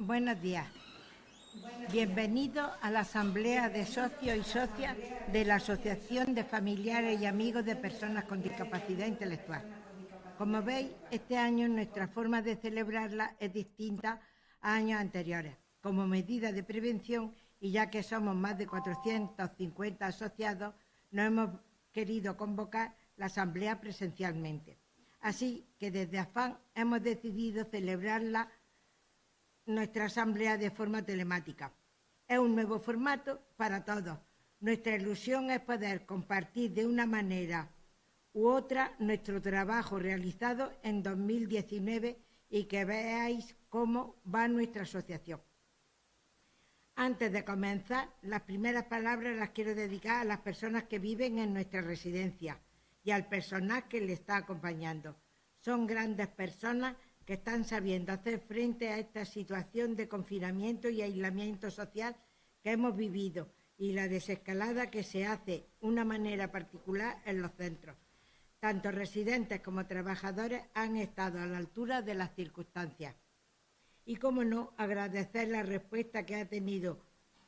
Buenos días. Bienvenidos a la Asamblea de Socios y Socias de la Asociación de Familiares y Amigos de Personas con Discapacidad Intelectual. Como veis, este año nuestra forma de celebrarla es distinta a años anteriores. Como medida de prevención, y ya que somos más de 450 asociados, nos hemos querido convocar la Asamblea presencialmente. Así que desde AFAN hemos decidido celebrarla nuestra asamblea de forma telemática. Es un nuevo formato para todos. Nuestra ilusión es poder compartir de una manera u otra nuestro trabajo realizado en 2019 y que veáis cómo va nuestra asociación. Antes de comenzar, las primeras palabras las quiero dedicar a las personas que viven en nuestra residencia y al personal que le está acompañando. Son grandes personas que están sabiendo hacer frente a esta situación de confinamiento y aislamiento social que hemos vivido y la desescalada que se hace de una manera particular en los centros. Tanto residentes como trabajadores han estado a la altura de las circunstancias. Y cómo no, agradecer la respuesta que ha tenido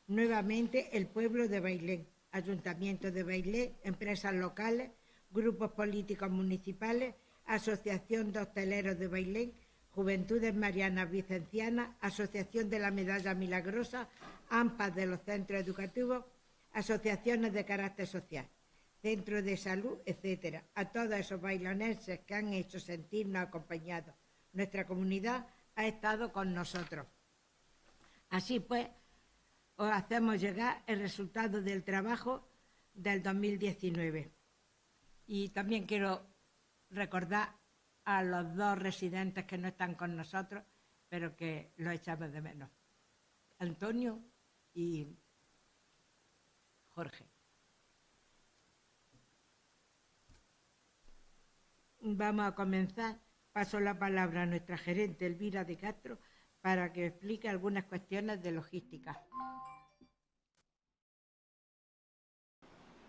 nuevamente el pueblo de Bailén, Ayuntamiento de Bailén, empresas locales, grupos políticos municipales, Asociación de Hosteleros de Bailén, Juventudes Marianas Vicencianas, Asociación de la Medalla Milagrosa, AMPAs de los centros educativos, asociaciones de carácter social, centros de salud, etcétera. A todos esos bailonenses que han hecho sentirnos acompañados. Nuestra comunidad ha estado con nosotros. Así pues, os hacemos llegar el resultado del trabajo del 2019. Y también quiero recordar a los dos residentes que no están con nosotros, pero que los echamos de menos. Antonio y Jorge. Vamos a comenzar. Paso la palabra a nuestra gerente Elvira de Castro para que explique algunas cuestiones de logística.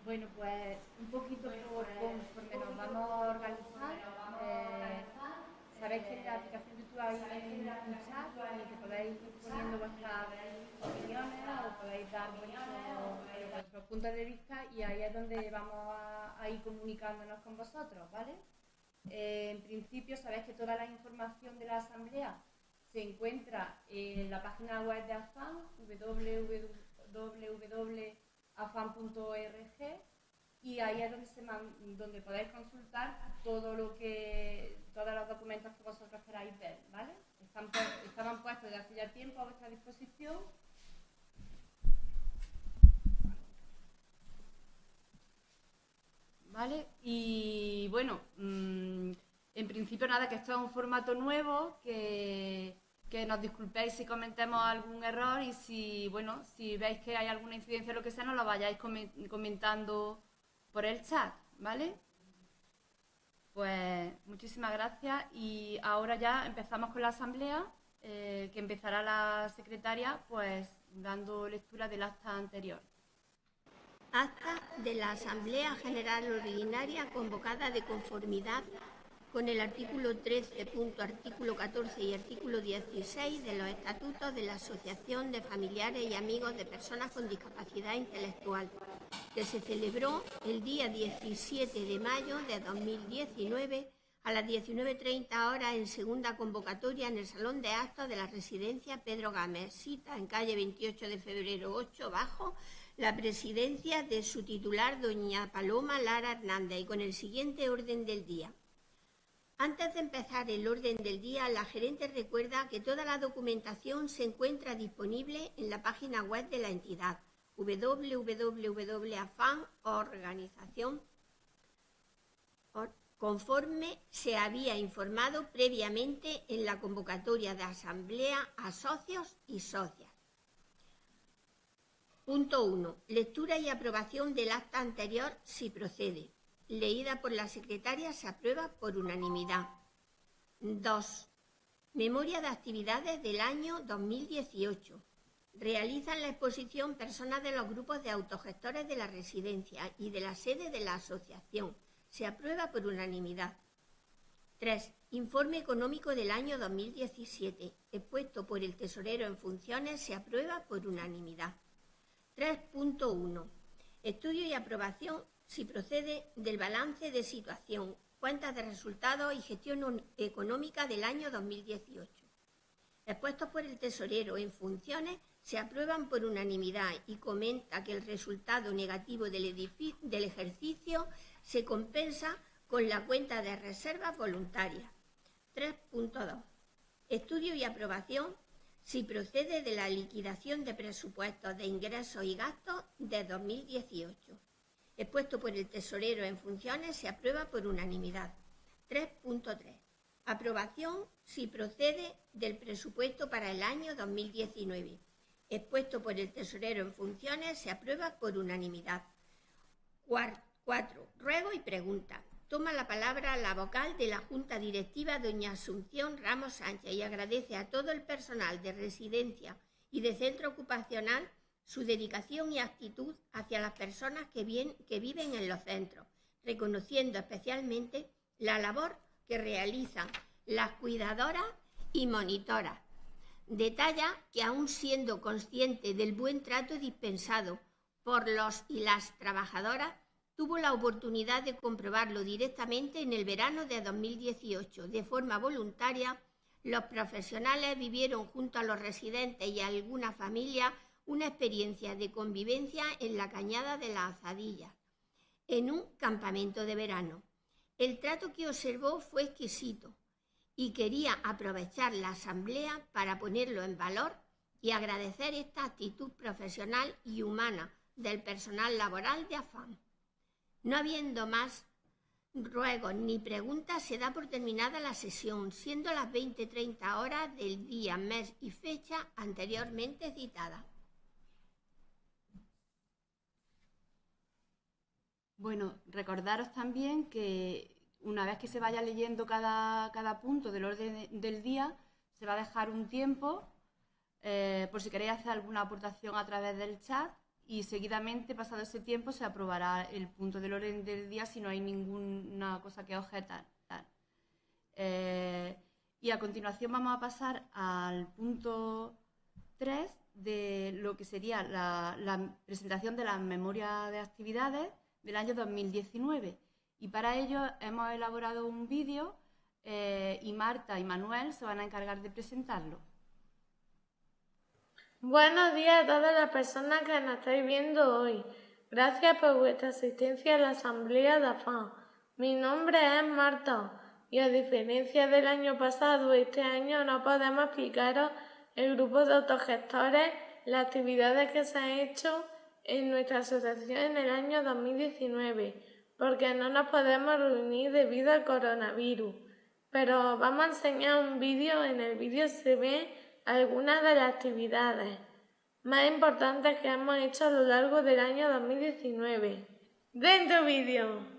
Bueno, pues un poquito conforme nos vamos a organizar. Sabéis que en la aplicación de YouTube hay un chat en el que podéis ir poniendo vuestras opiniones o podéis dar vuestros puntos de vista y ahí es donde vamos a ir comunicándonos con vosotros, ¿vale? En principio sabéis que toda la información de la asamblea se encuentra en la página web de AFAN, www.afan.org, y ahí es donde podéis consultar todos los documentos que vosotros queráis ver, ¿vale? Estaban puestos desde hace ya tiempo a vuestra disposición. ¿Vale? Y bueno, en principio nada, que esto es un formato nuevo, que nos disculpéis si cometemos algún error y si veis que hay alguna incidencia o lo que sea, nos lo vayáis comentando por el chat, ¿vale? Pues muchísimas gracias y ahora ya empezamos con la asamblea, que empezará la secretaria pues dando lectura del acta anterior. Acta de la Asamblea General Ordinaria convocada de conformidad con el artículo 13, artículo 14 y artículo 16 de los Estatutos de la Asociación de Familiares y Amigos de Personas con Discapacidad Intelectual, que se celebró el día 17 de mayo de 2019 a las 19:30 horas en segunda convocatoria en el Salón de Actos de la Residencia Pedro Gámez, cita en calle 28 de febrero 8 bajo, la presidencia de su titular, doña Paloma Lara Hernández, y con el siguiente orden del día. Antes de empezar el orden del día, la gerente recuerda que toda la documentación se encuentra disponible en la página web de la entidad, www.afan.organización, conforme se había informado previamente en la convocatoria de asamblea a socios y socias. Punto 1. Lectura y aprobación del acta anterior si procede. Leída por la secretaria, se aprueba por unanimidad. 2. Memoria de actividades del año 2018. Realizan la exposición personas de los grupos de autogestores de la residencia y de la sede de la asociación. Se aprueba por unanimidad. 3. Informe económico del año 2017, expuesto por el tesorero en funciones, se aprueba por unanimidad. 3.1. Estudio y aprobación, si procede, del balance de situación, cuentas de resultados y gestión económica del año 2018. Expuestos por el tesorero en funciones, se aprueban por unanimidad y comenta que el resultado negativo del ejercicio se compensa con la cuenta de reservas voluntarias. 3.2. Estudio y aprobación, si procede, de la liquidación de presupuestos de ingresos y gastos de 2018. Expuesto por el tesorero en funciones, se aprueba por unanimidad. 3.3. Aprobación, si procede, del presupuesto para el año 2019. Expuesto por el tesorero en funciones, se aprueba por unanimidad. 4. Ruego y pregunta. Toma la palabra la vocal de la Junta Directiva, doña Asunción Ramos Sánchez, y agradece a todo el personal de residencia y de centro ocupacional su dedicación y actitud hacia las personas que viven en los centros, reconociendo especialmente la labor que realizan las cuidadoras y monitoras. Detalla que, aun siendo consciente del buen trato dispensado por los y las trabajadoras, tuvo la oportunidad de comprobarlo directamente en el verano de 2018. De forma voluntaria, los profesionales vivieron junto a los residentes y a algunas familias una experiencia de convivencia en la Cañada de las Azadillas, en un campamento de verano. El trato que observó fue exquisito y quería aprovechar la asamblea para ponerlo en valor y agradecer esta actitud profesional y humana del personal laboral de AFAM. No habiendo más ruegos ni preguntas, se da por terminada la sesión, siendo las 20:30 horas del día, mes y fecha anteriormente citada. Bueno, recordaros también que una vez que se vaya leyendo cada punto del orden del día, se va a dejar un tiempo por si queréis hacer alguna aportación a través del chat, y seguidamente, pasado ese tiempo, se aprobará el punto del orden del día si no hay ninguna cosa que objetar. Y a continuación vamos a pasar al punto 3 de lo que sería la presentación de las memorias de actividades del año 2019. Y para ello hemos elaborado un vídeo y Marta y Manuel se van a encargar de presentarlo. Buenos días a todas las personas que nos estáis viendo hoy. Gracias por vuestra asistencia a la asamblea de AFAM. Mi nombre es Marta y, a diferencia del año pasado, este año no podemos explicaros el grupo de autogestores, las actividades que se han hecho en nuestra asociación en el año 2019, porque no nos podemos reunir debido al coronavirus. Pero vamos a enseñar un vídeo. En el vídeo se ven algunas de las actividades más importantes que hemos hecho a lo largo del año 2019. ¡Dentro vídeo!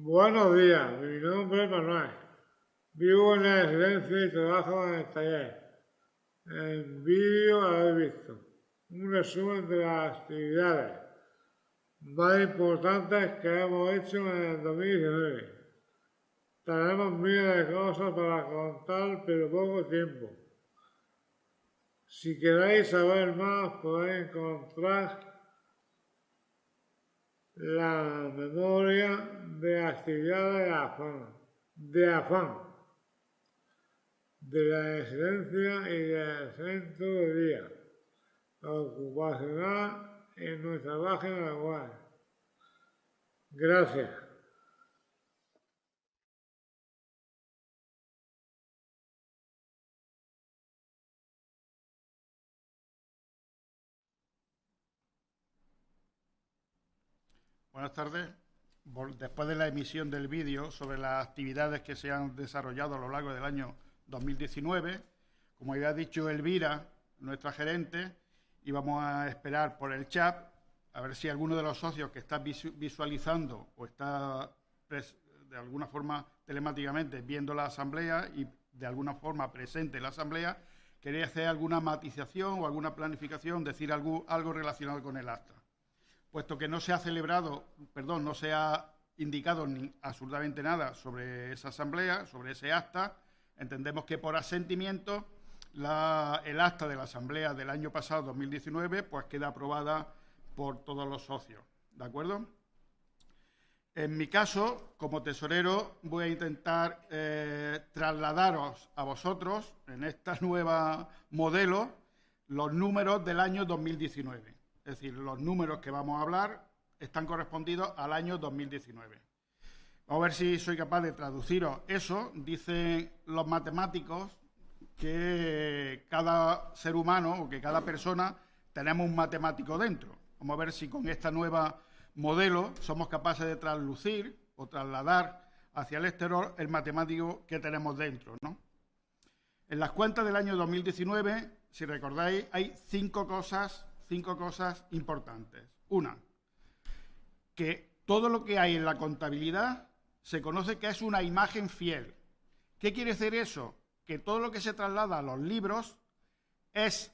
Buenos días, mi nombre es Manuel. Vivo en la residencia y trabajo en el taller. En el vídeo habéis visto un resumen de las actividades más importantes que hemos hecho en el 2019. Tenemos miles de cosas para contar, pero poco tiempo. Si queréis saber más, podéis encontrar la memoria de actividades de AFAN, de la residencia y del centro de día ocupacional en nuestra página web. Gracias. Buenas tardes. Después de la emisión del vídeo sobre las actividades que se han desarrollado a lo largo del año 2019, como había dicho Elvira, nuestra gerente, íbamos a esperar por el chat a ver si alguno de los socios que está visualizando o está de alguna forma telemáticamente viendo la asamblea y de alguna forma presente en la asamblea, quería hacer alguna matización o alguna planificación, decir algo relacionado con el acta. Puesto que no se ha no se ha indicado ni absolutamente nada sobre esa asamblea, sobre ese acta, entendemos que por asentimiento el acta de la asamblea del año pasado, 2019, pues queda aprobada por todos los socios, ¿de acuerdo? En mi caso, como tesorero, voy a intentar trasladaros a vosotros, en esta nueva modelo, los números del año 2019. Es decir, los números que vamos a hablar están correspondidos al año 2019. Vamos a ver si soy capaz de traduciros eso. Dicen los matemáticos que cada ser humano o que cada persona tenemos un matemático dentro. Vamos a ver si con esta nueva modelo somos capaces de traslucir o trasladar hacia el exterior el matemático que tenemos dentro, ¿no? En las cuentas del año 2019, si recordáis, hay cinco cosas importantes. Una, que todo lo que hay en la contabilidad se conoce que es una imagen fiel. ¿Qué quiere decir eso? Que todo lo que se traslada a los libros es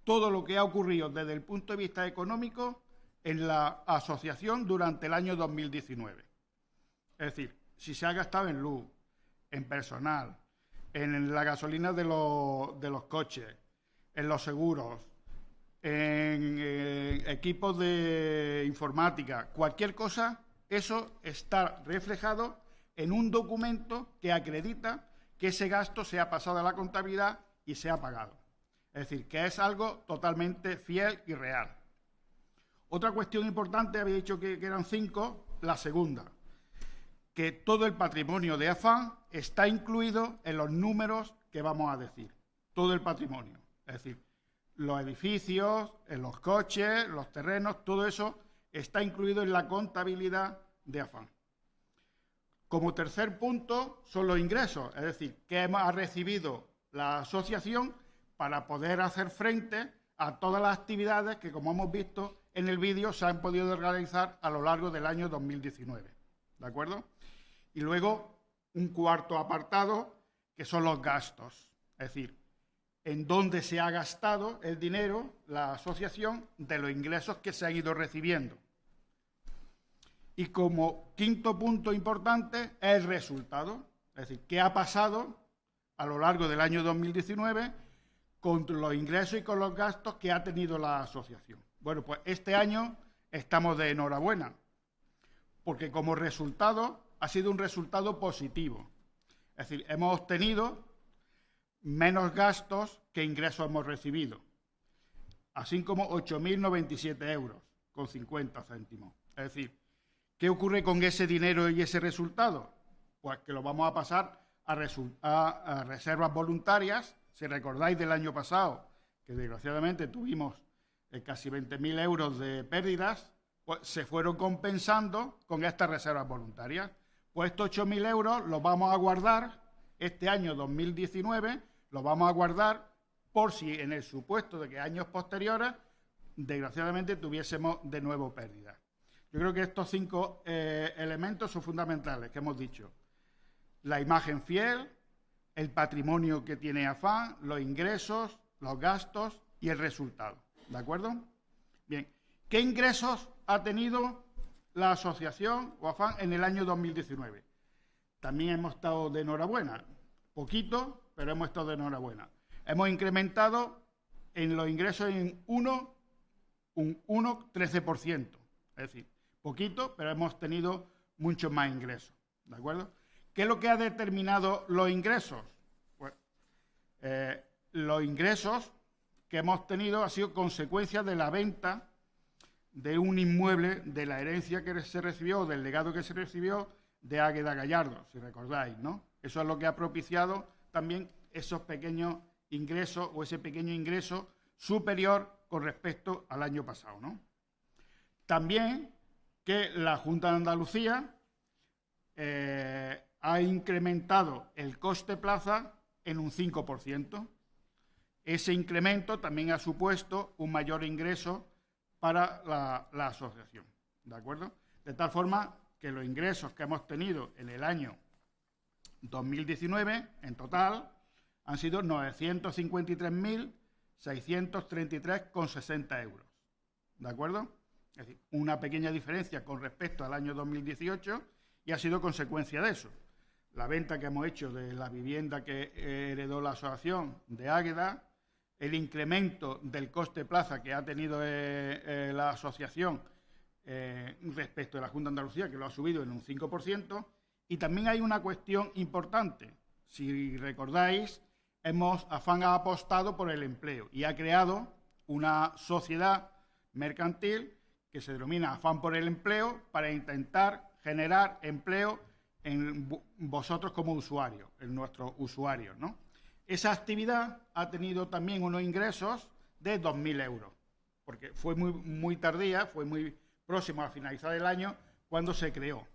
todo lo que ha ocurrido desde el punto de vista económico en la asociación durante el año 2019. Es decir, si se ha gastado en luz, en personal, en la gasolina de los coches, en los seguros, en equipos de informática, cualquier cosa, eso está reflejado en un documento que acredita que ese gasto se ha pasado a la contabilidad y se ha pagado. Es decir, que es algo totalmente fiel y real. Otra cuestión importante, había dicho que eran 5, la segunda, que todo el patrimonio de AFAN está incluido en los números que vamos a decir. Todo el patrimonio. Es decir, los edificios, en los coches, los terrenos, todo eso está incluido en la contabilidad de AFAN. Como tercer punto son los ingresos, es decir, que ha recibido la asociación para poder hacer frente a todas las actividades que, como hemos visto en el vídeo, se han podido realizar a lo largo del año 2019. ¿De acuerdo? Y luego un cuarto apartado, que son los gastos, es decir, en dónde se ha gastado el dinero, la asociación, de los ingresos que se han ido recibiendo. Y como quinto punto importante, el resultado, es decir, qué ha pasado a lo largo del año 2019 con los ingresos y con los gastos que ha tenido la asociación. Bueno, pues este año estamos de enhorabuena, porque como resultado ha sido un resultado positivo. Es decir, hemos obtenido menos gastos que ingresos hemos recibido, así como 8.097 euros con 50 céntimos. Es decir, ¿qué ocurre con ese dinero y ese resultado? Pues que lo vamos a pasar a reservas voluntarias. Si recordáis del año pasado, que desgraciadamente tuvimos casi 20.000 euros de pérdidas, pues se fueron compensando con estas reservas voluntarias. Pues estos 8.000 euros los vamos a guardar este año 2019, los vamos a guardar por si en el supuesto de que años posteriores, desgraciadamente, tuviésemos de nuevo pérdidas. Yo creo que estos 5 elementos son fundamentales que hemos dicho. La imagen fiel, el patrimonio que tiene Afán, los ingresos, los gastos y el resultado. ¿De acuerdo? Bien. ¿Qué ingresos ha tenido la asociación o Afán en el año 2019? También hemos estado de enhorabuena. Poquito, pero hemos estado de enhorabuena. Hemos incrementado en los ingresos en un 13%. Es decir, poquito, pero hemos tenido muchos más ingresos. ¿De acuerdo? ¿Qué es lo que ha determinado los ingresos? Pues, los ingresos que hemos tenido han sido consecuencia de la venta de un inmueble, de la herencia que se recibió, del legado que se recibió de Águeda Gallardo, si recordáis, ¿no? Eso es lo que ha propiciado también esos pequeños ingresos o ese pequeño ingreso superior con respecto al año pasado, ¿no? También que la Junta de Andalucía ha incrementado el coste plaza en un 5%. Ese incremento también ha supuesto un mayor ingreso para la asociación, ¿de acuerdo? De tal forma que los ingresos que hemos tenido en el año 2019, en total, han sido 953.633,60 euros, ¿de acuerdo? Es decir, una pequeña diferencia con respecto al año 2018 y ha sido consecuencia de eso. La venta que hemos hecho de la vivienda que heredó la asociación de Águeda, el incremento del coste plaza que ha tenido la asociación respecto de la Junta de Andalucía, que lo ha subido en un 5%, y también hay una cuestión importante. Si recordáis, Afán ha apostado por el empleo y ha creado una sociedad mercantil que se denomina Afán por el Empleo para intentar generar empleo en vosotros como usuarios, en nuestros usuarios, ¿no? Esa actividad ha tenido también unos ingresos de 2.000 euros, porque fue muy tardía, fue muy próximo a finalizar el año cuando se creó.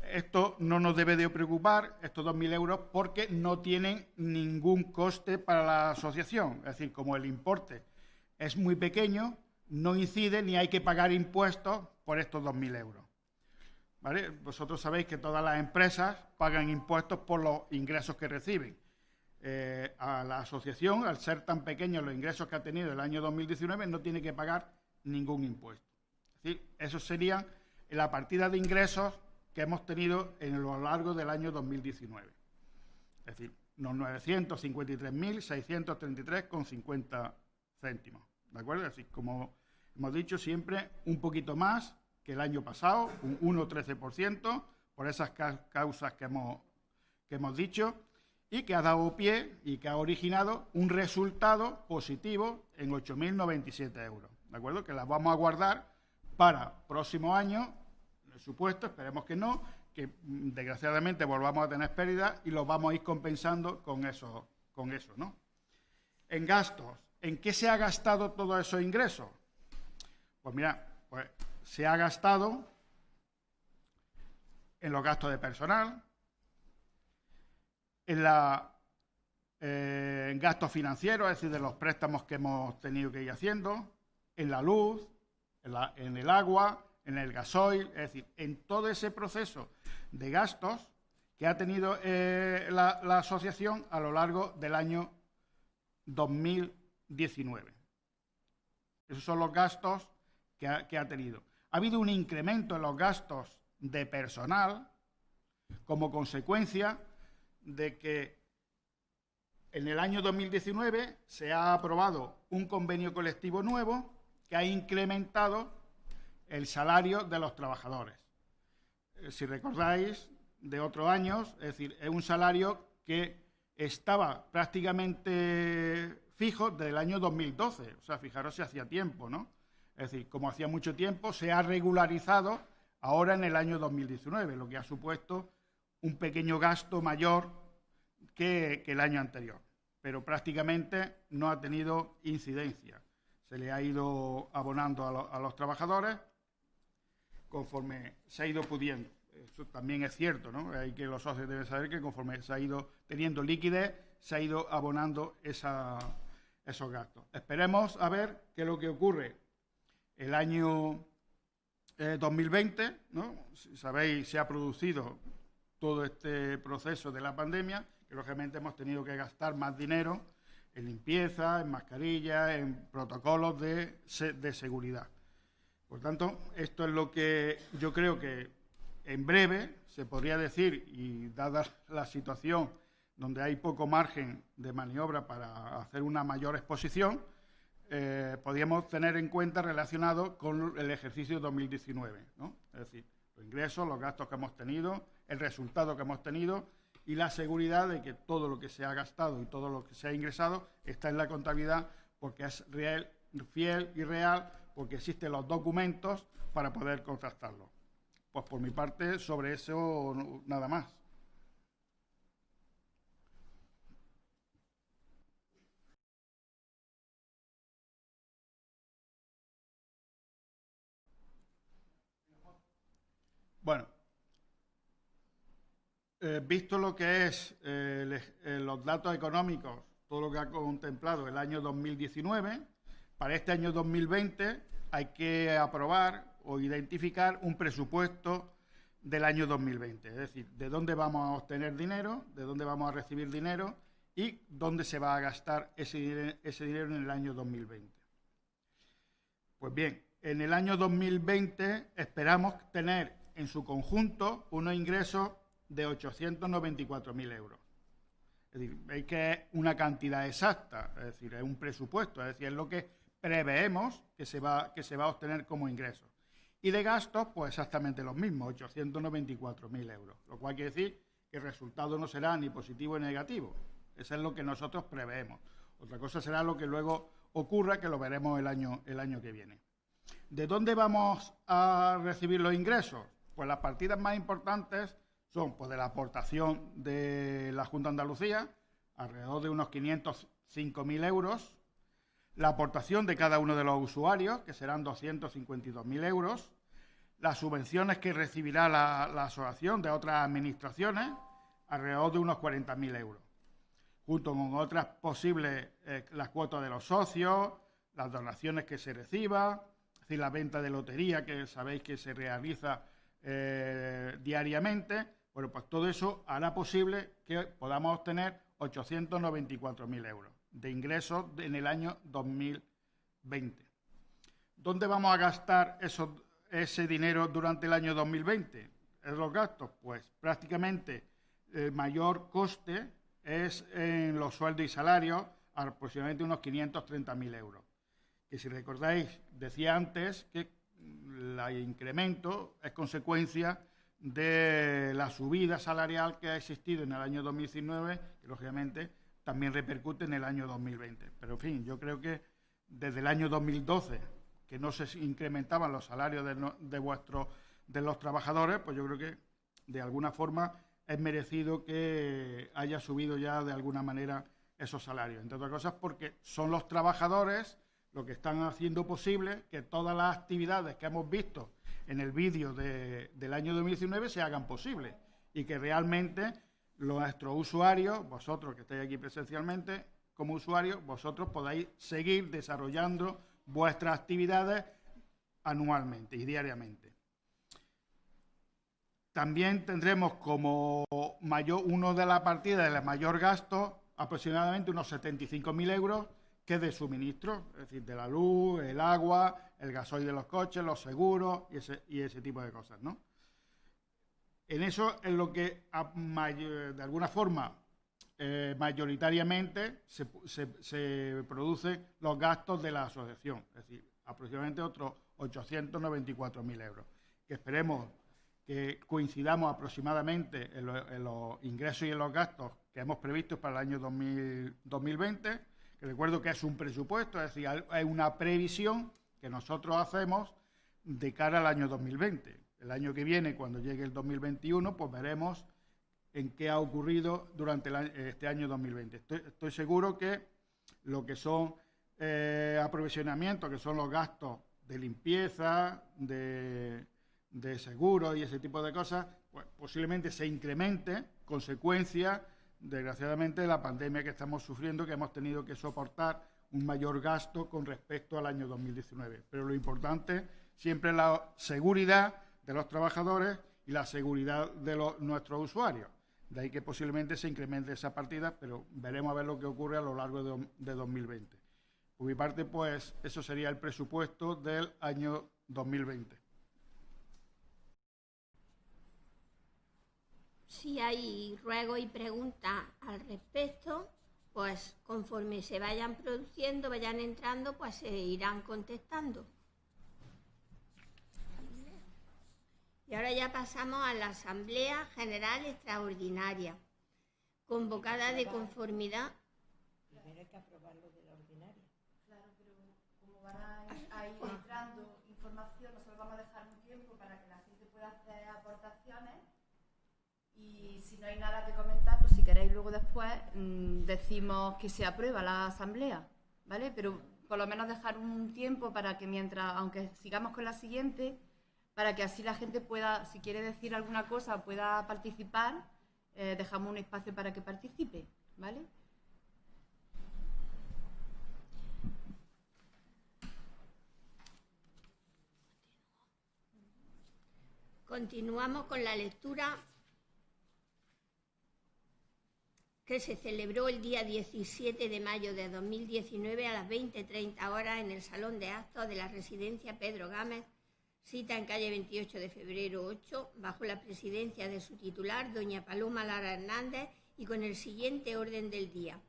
Esto no nos debe de preocupar, estos 2.000 euros, porque no tienen ningún coste para la asociación. Es decir, como el importe es muy pequeño, no incide ni hay que pagar impuestos por estos 2.000 euros. ¿Vale? Vosotros sabéis que todas las empresas pagan impuestos por los ingresos que reciben. A la asociación, al ser tan pequeños los ingresos que ha tenido el año 2019, no tiene que pagar ningún impuesto. Es decir, eso sería la partida de ingresos que hemos tenido a lo largo del año 2019. Es decir, los 953.633,50 céntimos. ¿De acuerdo? Es decir, como hemos dicho siempre, un poquito más que el año pasado, un 1,13%, por esas causas que hemos dicho, y que ha dado pie y que ha originado un resultado positivo en 8.097 euros. ¿De acuerdo? Que las vamos a guardar para próximo año, en el supuesto, esperemos que no, que desgraciadamente volvamos a tener pérdidas y los vamos a ir compensando con eso, ¿no? En gastos, ¿en qué se ha gastado todos esos ingresos? Pues mira, se ha gastado en los gastos de personal, en gastos financieros, es decir, de los préstamos que hemos tenido que ir haciendo, en la luz, en el agua, en el gasoil, es decir, en todo ese proceso de gastos que ha tenido la asociación a lo largo del año 2019. Esos son los gastos que ha tenido. Ha habido un incremento en los gastos de personal como consecuencia de que en el año 2019 se ha aprobado un convenio colectivo nuevo que ha incrementado el salario de los trabajadores. Si recordáis de otros años, es decir, es un salario que estaba prácticamente fijo desde el año 2012. O sea, fijaros si hacía tiempo, ¿no? Es decir, como hacía mucho tiempo, se ha regularizado ahora en el año 2019, lo que ha supuesto un pequeño gasto mayor que el año anterior, pero prácticamente no ha tenido incidencia. Se le ha ido abonando a los trabajadores conforme se ha ido pudiendo. Eso también es cierto, ¿no? Hay que los socios deben saber que conforme se ha ido teniendo liquidez, se ha ido abonando esos gastos. Esperemos a ver qué es lo que ocurre el año 2020, ¿no? Si sabéis, se ha producido todo este proceso de la pandemia, que lógicamente hemos tenido que gastar más dinero en limpieza, en mascarillas, en protocolos de seguridad. Por tanto, esto es lo que yo creo que en breve se podría decir, y dada la situación donde hay poco margen de maniobra para hacer una mayor exposición, podríamos tener en cuenta relacionado con el ejercicio 2019, ¿no? Es decir, los ingresos, los gastos que hemos tenido, el resultado que hemos tenido y la seguridad de que todo lo que se ha gastado y todo lo que se ha ingresado está en la contabilidad porque es real, fiel y real, porque existen los documentos para poder contrastarlo. Pues por mi parte, sobre eso nada más. Bueno, visto lo que es los datos económicos, todo lo que ha contemplado el año 2019, para este año 2020 hay que aprobar o identificar un presupuesto del año 2020, es decir, de dónde vamos a obtener dinero, de dónde vamos a recibir dinero y dónde se va a gastar ese dinero en el año 2020. Pues bien, en el año 2020 esperamos tener en su conjunto unos ingresos de 894.000 euros. Es decir, veis que es una cantidad exacta, es decir, es un presupuesto, es decir, es lo que preveemos que se va a obtener como ingresos. Y de gastos, pues exactamente los mismos, 894.000 euros, lo cual quiere decir que el resultado no será ni positivo ni negativo. Eso es lo que nosotros preveemos. Otra cosa será lo que luego ocurra, que lo veremos el año que viene. ¿De dónde vamos a recibir los ingresos? Pues las partidas más importantes son pues, de la aportación de la Junta de Andalucía, alrededor de unos 505.000 euros, la aportación de cada uno de los usuarios, que serán 252.000 euros, las subvenciones que recibirá la asociación de otras administraciones, alrededor de unos 40.000 euros, junto con otras posibles, las cuotas de los socios, las donaciones que se reciban, es decir, la venta de lotería que sabéis que se realiza diariamente. Bueno, pues todo eso hará posible que podamos obtener 894.000 euros de ingresos en el año 2020. ¿Dónde vamos a gastar ese dinero durante el año 2020? ¿En los gastos? Pues prácticamente el mayor coste es en los sueldos y salarios, aproximadamente unos 530.000 euros. Que si recordáis, decía antes que el incremento es consecuencia de la subida salarial que ha existido en el año 2019, que lógicamente también repercute en el año 2020. Pero en fin, yo creo que desde el año 2012, que no se incrementaban los salarios de los trabajadores, pues yo creo que de alguna forma es merecido que haya subido ya de alguna manera esos salarios. Entre otras cosas porque son los trabajadores lo que están haciendo posible que todas las actividades que hemos visto en el vídeo del año 2019 se hagan posibles y que realmente nuestros usuarios, vosotros que estáis aquí presencialmente como usuarios, vosotros podáis seguir desarrollando vuestras actividades anualmente y diariamente. También tendremos como uno de las partidas de mayor gasto aproximadamente unos 75.000 euros que es de suministro, es decir, de la luz, el agua, el gasoil de los coches, los seguros y ese tipo de cosas, ¿no? En eso es lo que de alguna forma mayoritariamente se producen los gastos de la asociación, es decir, aproximadamente otros 894.000 euros, que esperemos que coincidamos aproximadamente en los ingresos y en los gastos que hemos previsto para el año 2020, que recuerdo que es un presupuesto, es decir, es una previsión que nosotros hacemos de cara al año 2020. El año que viene, cuando llegue el 2021, pues veremos en qué ha ocurrido durante este año 2020. Estoy seguro que lo que son aprovisionamientos, que son los gastos de limpieza, de seguros y ese tipo de cosas, pues posiblemente se incremente consecuencia, desgraciadamente, de la pandemia que estamos sufriendo, que hemos tenido que soportar un mayor gasto con respecto al año 2019. Pero lo importante siempre es la seguridad de los trabajadores y la seguridad de nuestros usuarios. De ahí que posiblemente se incremente esa partida, pero veremos a ver lo que ocurre a lo largo de 2020. Por mi parte, pues, eso sería el presupuesto del año 2020. Si hay ruegos y preguntas al respecto, pues conforme se vayan produciendo, vayan entrando, pues se irán contestando. Y ahora ya pasamos a la Asamblea General Extraordinaria, convocada de conformidad. Primero hay que aprobar lo de la ordinaria. Claro, pero como van a ir entrando información, nosotros vamos a dejar un tiempo para que la gente pueda hacer aportaciones y si no hay nada que comentar, pues si queréis luego después decimos que se aprueba la asamblea, ¿vale? Pero por lo menos dejar un tiempo para que mientras, aunque sigamos con la siguiente, para que así la gente pueda, si quiere decir alguna cosa, pueda participar, dejamos un espacio para que participe, ¿vale? Continuamos con la lectura que se celebró el día 17 de mayo de 2019 a las 20:30 horas en el Salón de Actos de la Residencia Pedro Gámez, cita en calle 28 de febrero 8, bajo la presidencia de su titular, doña Paloma Lara Hernández, y con el siguiente orden del día.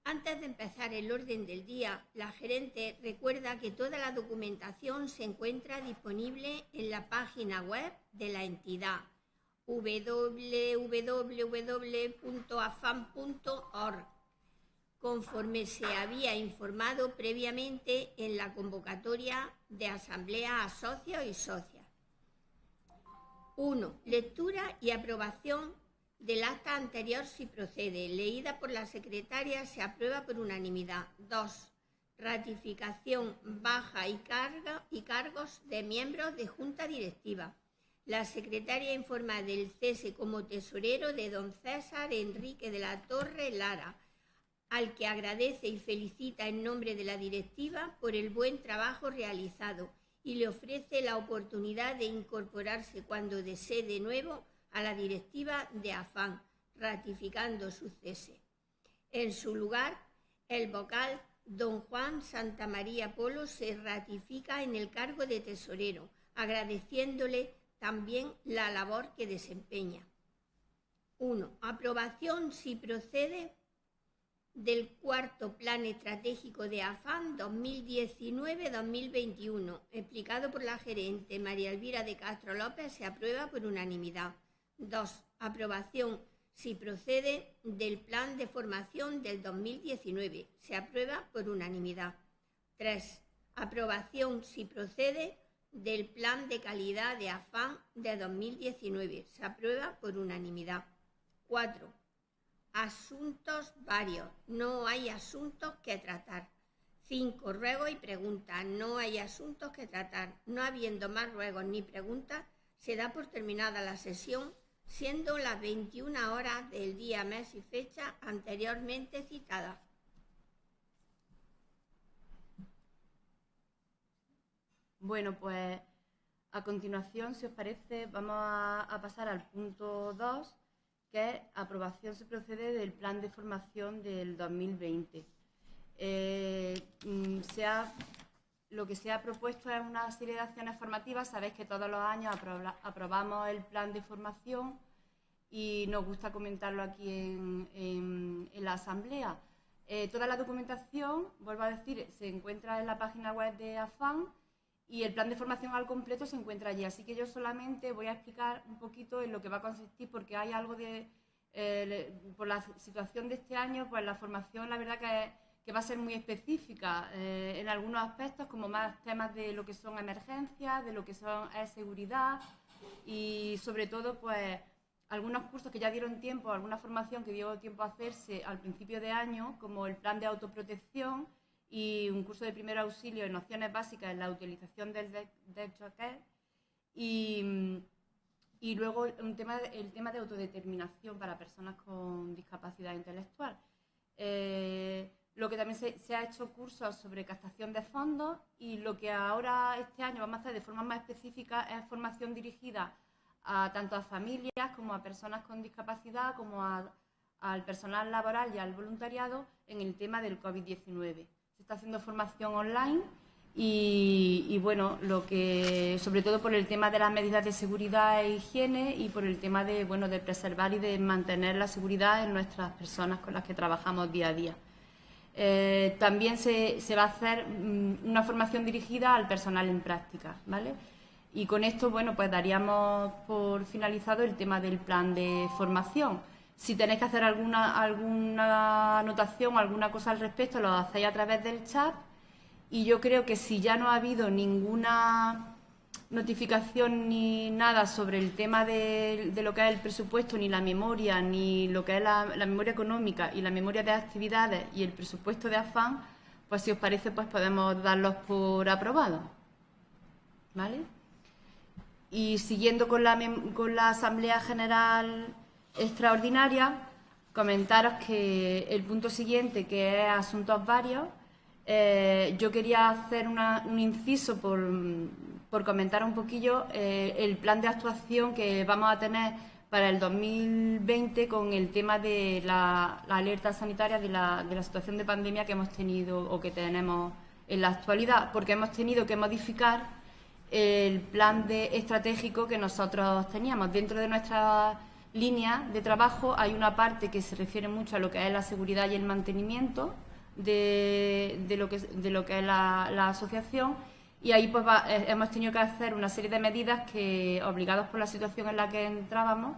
Antes de empezar el orden del día, la gerente recuerda que toda la documentación se encuentra disponible en la página web de la entidad www.afan.org, conforme se había informado previamente en la convocatoria de asamblea a socios y socias. 1. Lectura y aprobación del acta anterior si procede. Leída por la secretaria, se aprueba por unanimidad. 2. Ratificación, baja y cargos de miembros de junta directiva. La secretaria informa del cese como tesorero de don César Enrique de la Torre Lara, al que agradece y felicita en nombre de la directiva por el buen trabajo realizado y le ofrece la oportunidad de incorporarse cuando desee de nuevo a la directiva de AFAN, ratificando su cese. En su lugar, el vocal don Juan Santamaría Polo se ratifica en el cargo de tesorero, agradeciéndole también la labor que desempeña. 1. Aprobación, si procede, del cuarto Plan Estratégico de AFAN 2019-2021, explicado por la gerente María Elvira de Castro López, se aprueba por unanimidad. 2. Aprobación, si procede, del Plan de Formación del 2019, se aprueba por unanimidad. 3. Aprobación, si procede, del Plan de Calidad de AFAN de 2019, se aprueba por unanimidad. 4. Asuntos varios, no hay asuntos que tratar. 5. Ruegos y preguntas, no hay asuntos que tratar. No habiendo más ruegos ni preguntas, se da por terminada la sesión, siendo las 21 horas del día, mes y fecha anteriormente citadas. Bueno, pues a continuación, si os parece, vamos a pasar al punto 2, que es aprobación se procede del plan de formación del 2020. Lo que se ha propuesto es una serie de acciones formativas. Sabéis que todos los años aprobamos el plan de formación y nos gusta comentarlo aquí en la asamblea. Toda la documentación, vuelvo a decir, se encuentra en la página web de AFAN y el plan de formación al completo se encuentra allí. Así que yo solamente voy a explicar un poquito en lo que va a consistir, porque hay algo por la situación de este año, pues la formación, la verdad que va a ser muy específica en algunos aspectos, como más temas de lo que son emergencias, de lo que es seguridad y sobre todo pues algunos cursos que ya dieron tiempo, alguna formación que dio tiempo a hacerse al principio de año, como el plan de autoprotección y un curso de primer auxilio en nociones básicas en la utilización del DECHOCAT y luego el tema de autodeterminación para personas con discapacidad intelectual. lo que también se ha hecho cursos sobre captación de fondos, y lo que ahora este año vamos a hacer de forma más específica es formación dirigida tanto a familias como a personas con discapacidad, como al personal laboral y al voluntariado en el tema del COVID-19. Se está haciendo formación online y bueno, sobre todo por el tema de las medidas de seguridad e higiene y por el tema de preservar y de mantener la seguridad en nuestras personas con las que trabajamos día a día. También se va a hacer una formación dirigida al personal en prácticas, ¿vale? Y con esto, pues daríamos por finalizado el tema del plan de formación. Si tenéis que hacer alguna anotación o alguna cosa al respecto, lo hacéis a través del chat. Y yo creo que si ya no ha habido ninguna notificación ni nada sobre el tema de lo que es el presupuesto, ni la memoria, ni lo que es la memoria económica y la memoria de actividades y el presupuesto de AFAN, pues si os parece, pues podemos darlos por aprobados, ¿vale? Y siguiendo con la Asamblea General Extraordinaria, comentaros que el punto siguiente, que es asuntos varios, yo quería hacer un inciso por comentar un poquillo el plan de actuación que vamos a tener para el 2020 con el tema de la alerta sanitaria de la situación de pandemia que hemos tenido o que tenemos en la actualidad, porque hemos tenido que modificar el plan estratégico que nosotros teníamos. Dentro de nuestra línea de trabajo hay una parte que se refiere mucho a lo que es la seguridad y el mantenimiento de lo que es la asociación, y ahí pues hemos tenido que hacer una serie de medidas que, obligados por la situación en la que entrábamos,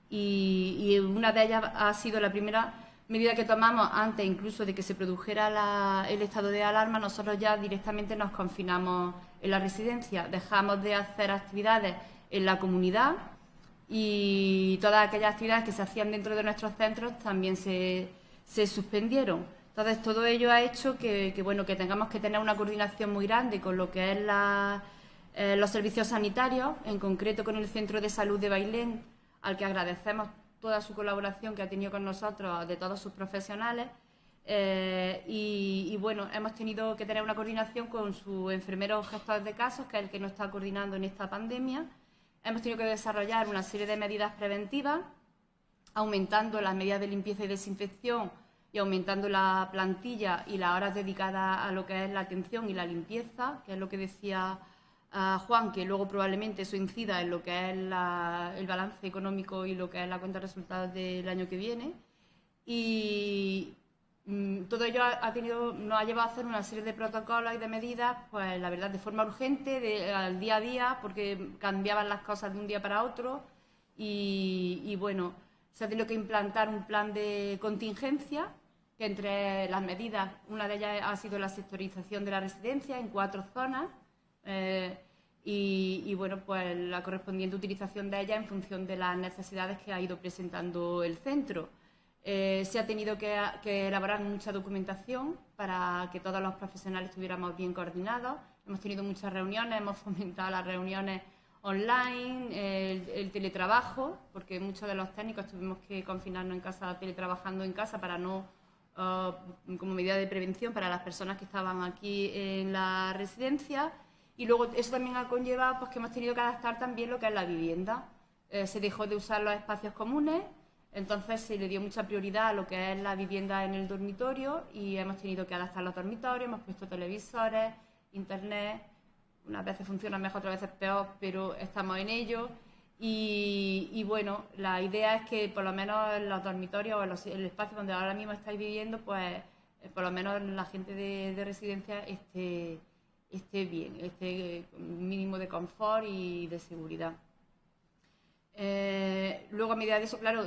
y una de ellas ha sido la primera medida que tomamos antes incluso de que se produjera el estado de alarma. Nosotros ya directamente nos confinamos en la residencia, dejamos de hacer actividades en la comunidad y todas aquellas actividades que se hacían dentro de nuestros centros también se suspendieron. Entonces, todo ello ha hecho que tengamos que tener una coordinación muy grande con lo que es los servicios sanitarios, en concreto con el Centro de Salud de Bailén, al que agradecemos toda su colaboración que ha tenido con nosotros, de todos sus profesionales. Hemos tenido que tener una coordinación con su enfermero gestor de casos, que es el que nos está coordinando en esta pandemia. Hemos tenido que desarrollar una serie de medidas preventivas, aumentando las medidas de limpieza y desinfección y aumentando la plantilla y las horas dedicadas a lo que es la atención y la limpieza, que es lo que decía Juan, que luego probablemente eso incida en lo que es el balance económico y lo que es la cuenta de resultados del año que viene. Y todo ello nos ha llevado a hacer una serie de protocolos y de medidas, pues la verdad, de forma urgente, al día a día, porque cambiaban las cosas de un día para otro. Se ha tenido que implantar un plan de contingencia, que entre las medidas, una de ellas ha sido la sectorización de la residencia en 4 zonas, la correspondiente utilización de ellas en función de las necesidades que ha ido presentando el centro. Se ha tenido que elaborar mucha documentación para que todos los profesionales estuviéramos bien coordinados. Hemos tenido muchas reuniones, hemos fomentado las reuniones online, el teletrabajo, porque muchos de los técnicos tuvimos que confinarnos en casa, teletrabajando en casa, para como medida de prevención para las personas que estaban aquí en la residencia. Y luego eso también ha conllevado pues, que hemos tenido que adaptar también lo que es la vivienda. Se dejó de usar los espacios comunes, entonces se le dio mucha prioridad a lo que es la vivienda en el dormitorio y hemos tenido que adaptar los dormitorios, hemos puesto televisores, internet. Unas veces funciona mejor, otras veces peor, pero estamos en ello. La idea es que por lo menos en los dormitorios o en el espacio donde ahora mismo estáis viviendo, pues por lo menos la gente de residencia esté bien, esté mínimo de confort y de seguridad. Luego, a medida de eso, claro,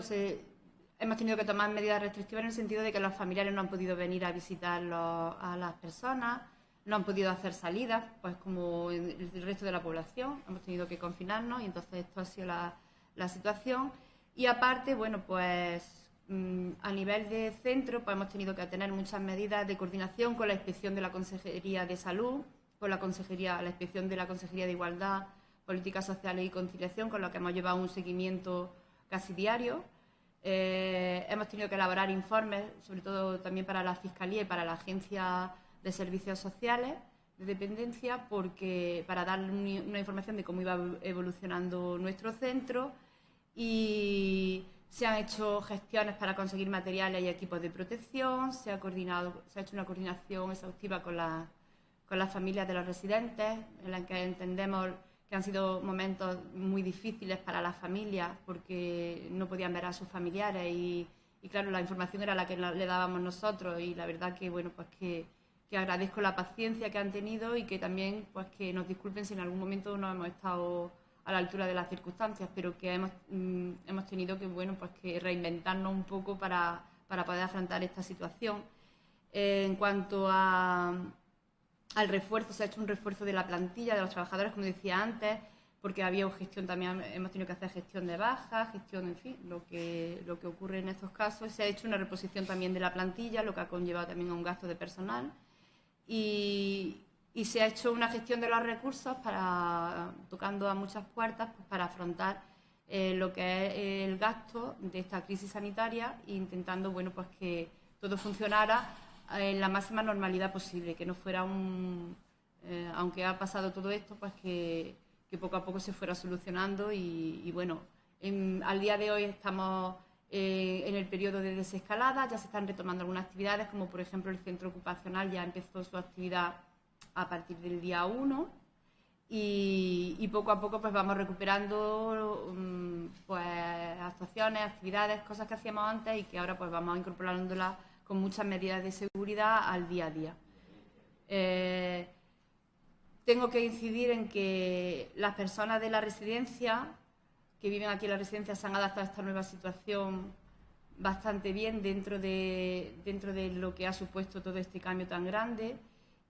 hemos tenido que tomar medidas restrictivas en el sentido de que los familiares no han podido venir a visitar a las personas, no han podido hacer salidas, pues como el resto de la población. Hemos tenido que confinarnos y entonces esto ha sido la situación. Y aparte, a nivel de centro, pues hemos tenido que tener muchas medidas de coordinación con la inspección de la Consejería de Salud, con la inspección de la Consejería de Igualdad, Políticas Sociales y Conciliación, con lo que hemos llevado un seguimiento casi diario. Hemos tenido que elaborar informes, sobre todo también para la Fiscalía y para la Agencia de Servicios Sociales de Dependencia, para dar una información de cómo iba evolucionando nuestro centro, y se han hecho gestiones para conseguir materiales y equipos de protección, se ha hecho una coordinación exhaustiva con las familias de los residentes, en las que entendemos que han sido momentos muy difíciles para las familias porque no podían ver a sus familiares y claro, la información era la que le dábamos nosotros, y la verdad que, bueno, pues que agradezco la paciencia que han tenido, y que también pues que nos disculpen si en algún momento no hemos estado a la altura de las circunstancias, pero que hemos tenido que, bueno, pues que reinventarnos un poco para poder afrontar esta situación. En cuanto al refuerzo, se ha hecho un refuerzo de la plantilla de los trabajadores, como decía antes, porque había gestión, también hemos tenido que hacer gestión de bajas, gestión, en fin, lo que ocurre en estos casos. Se ha hecho una reposición también de la plantilla, lo que ha conllevado también a un gasto de personal, y se ha hecho una gestión de los recursos tocando a muchas puertas, pues, para afrontar lo que es el gasto de esta crisis sanitaria, e intentando, bueno, pues que todo funcionara en la máxima normalidad posible, que no fuera aunque ha pasado todo esto, pues que poco a poco se fuera solucionando, y bueno, al día de hoy estamos en el periodo de desescalada, ya se están retomando algunas actividades, como por ejemplo el centro ocupacional ya empezó su actividad a partir del día 1, y poco a poco pues vamos recuperando pues actuaciones, actividades, cosas que hacíamos antes y que ahora pues vamos incorporándolas con muchas medidas de seguridad al día a día. Tengo que incidir en que las personas de la residencia, que viven aquí en la residencia, se han adaptado a esta nueva situación bastante bien dentro de lo que ha supuesto todo este cambio tan grande,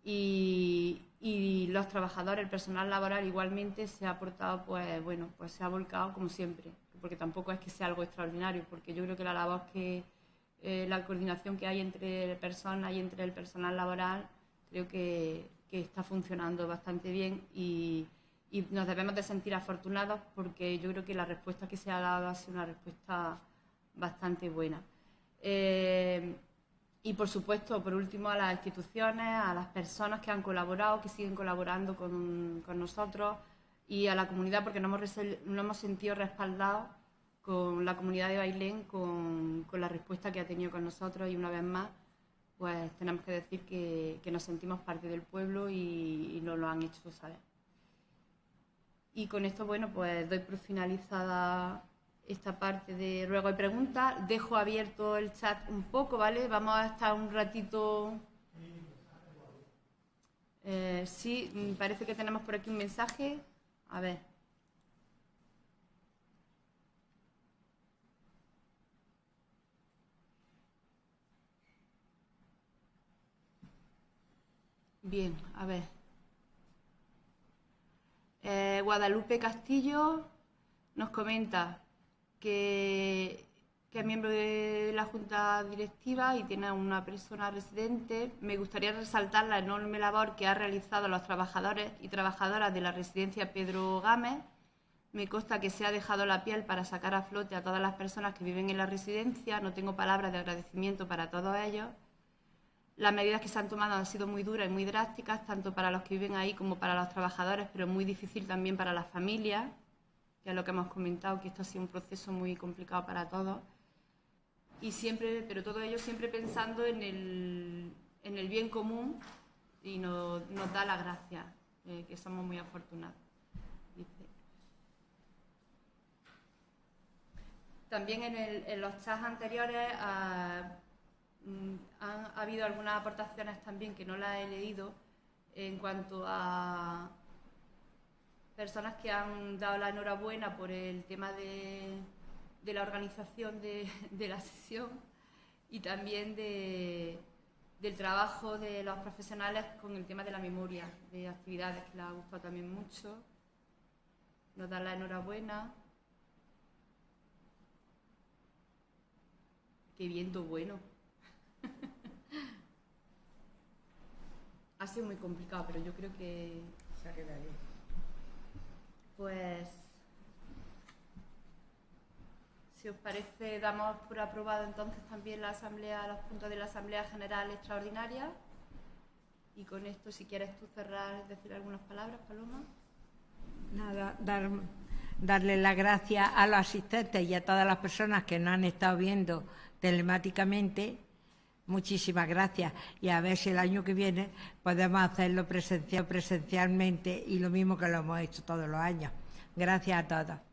y los trabajadores, el personal laboral igualmente se ha aportado, pues bueno, pues se ha volcado como siempre, porque tampoco es que sea algo extraordinario, porque yo creo que la labor la coordinación que hay entre personas y entre el personal laboral, creo que está funcionando bastante bien, y nos debemos de sentir afortunados, porque yo creo que la respuesta que se ha dado ha sido una respuesta bastante buena. Y por supuesto, por último, a las instituciones, a las personas que han colaborado, que siguen colaborando con nosotros, y a la comunidad, porque nos hemos sentido respaldados con la comunidad de Bailén, con la respuesta que ha tenido con nosotros, y una vez más pues tenemos que decir que nos sentimos parte del pueblo, y nos lo han hecho saber. Y con esto, bueno, pues doy por finalizada esta parte de ruego y preguntas. Dejo abierto el chat un poco, ¿vale? Vamos a estar un ratito. Sí, parece que tenemos por aquí un mensaje. A ver. Bien, a ver. Guadalupe Castillo nos comenta que es miembro de la Junta Directiva y tiene una persona residente. Me gustaría resaltar la enorme labor que han realizado los trabajadores y trabajadoras de la residencia Pedro Gámez. Me consta que se ha dejado la piel para sacar a flote a todas las personas que viven en la residencia. No tengo palabras de agradecimiento para todos ellos. Las medidas que se han tomado han sido muy duras y muy drásticas, tanto para los que viven ahí como para los trabajadores, pero muy difícil también para las familias, que es lo que hemos comentado, que esto ha sido un proceso muy complicado para todos. Y siempre, pero todo ello siempre pensando en el bien común, y nos da las gracias, que somos muy afortunados. Dice. También en los chats anteriores ha habido algunas aportaciones también que no las he leído, en cuanto a personas que han dado la enhorabuena por el tema de la organización de la sesión, y también del trabajo de los profesionales con el tema de la memoria, de actividades, que les ha gustado también mucho. Nos dan la enhorabuena. Qué viento bueno. Ha sido muy complicado, pero yo creo que se ha quedado bien. Pues Si os parece, damos por aprobado entonces también la asamblea, los puntos de la Asamblea General Extraordinaria. Y con esto, si quieres tú cerrar, decir algunas palabras, Paloma. Nada, darle las gracias a los asistentes y a todas las personas que nos han estado viendo telemáticamente. Muchísimas gracias, y a ver si el año que viene podemos hacerlo presencialmente y lo mismo que lo hemos hecho todos los años. Gracias a todos.